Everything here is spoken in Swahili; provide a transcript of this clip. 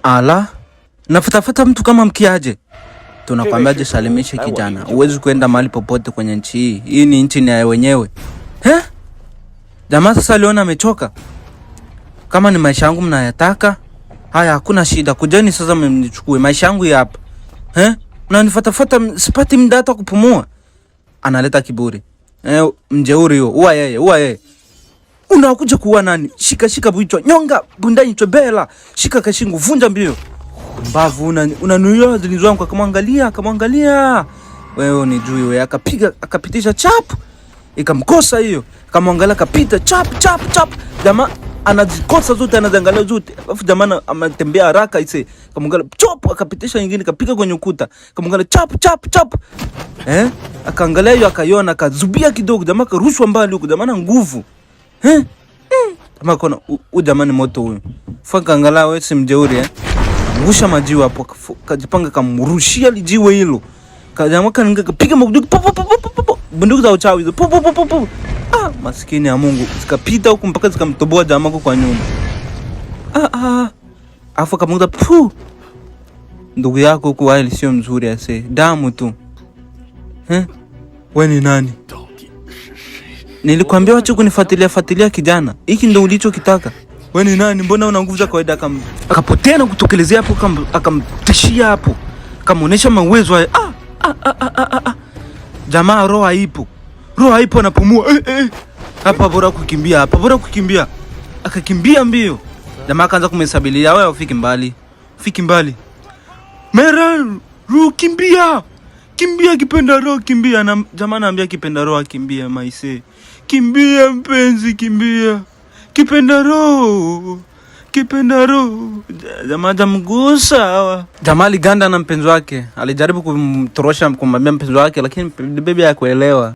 Ala, nafuatafuta mtu kama mkiaje? Tunakwambiaje salimishe kijana. Uwezi kuenda mahali popote kwenye nchi hii. Hii ni nchi ni ya wenyewe. Jamaa sasa aliona amechoka. Kama ni maisha yangu mnayataka, haya hakuna shida. Kujeni sasa mnichukue maisha yangu hapa. Mnanifuatafuta sipati muda hata kupumua. Analeta kiburi. Mjeuri huyo. Uwa yeye. Unakuja kuua nani? Shika buichwa. Nyonga bundani chobela. Shika kashingu vunja mbio. Mbavu unanuia zilizwangu akamwangalia. Wewe ni juu wewe akapitisha chap. Ikamkosa hiyo. Akamwangalia akapita chap. Jamaa anazikosa zote anaziangalia zote. Alafu jamaa ametembea haraka ise. Akamwangalia chop akapitisha nyingine kapiga kwenye ukuta. Akamwangalia chap. Akaangalia hiyo akaiona akazubia kidogo jamaa karushwa mbali huko jamaa na nguvu. Jamaa kona jamani moto huyo. Faka angalia wewe si mjeuri ngusha majiwe hapo kajipanga kamrushia lijiwe hilo. Jamaa kapiga mabunduki bunduki za uchawi hizo. Maskini ya Mungu zikapita huko mpaka zikamtoboa jamaa kwa nyuma. Afu kamuda ndugu yako huko wale sio mzuri ase damu tu. Wewe ni nani? Nilikwambia wacha kunifuatilia kijana. Hiki ndio ulichokitaka. Wewe ni nani? Mbona una nguvu za kawaida? Akapotea na kutokelezea hapo akamtishia hapo. Akamuonesha mawezo haya. Jamaa roho haipo anapumua. Hapa bora kukimbia. Akakimbia mbio. Jamaa akaanza kumhesabilia, wewe ufiki mbali. Mera, kimbia. Kipenda roho kimbia. Na jamaa anaambia kipenda roho kimbia maise. Kimbia mpenzi kimbia. Kipenda roho. Jamaa jamgusa. Jamaa aliganda na mpenzi wake. Alijaribu kumtorosha kumwambia mpenzi wake lakini bibi hakuelewa.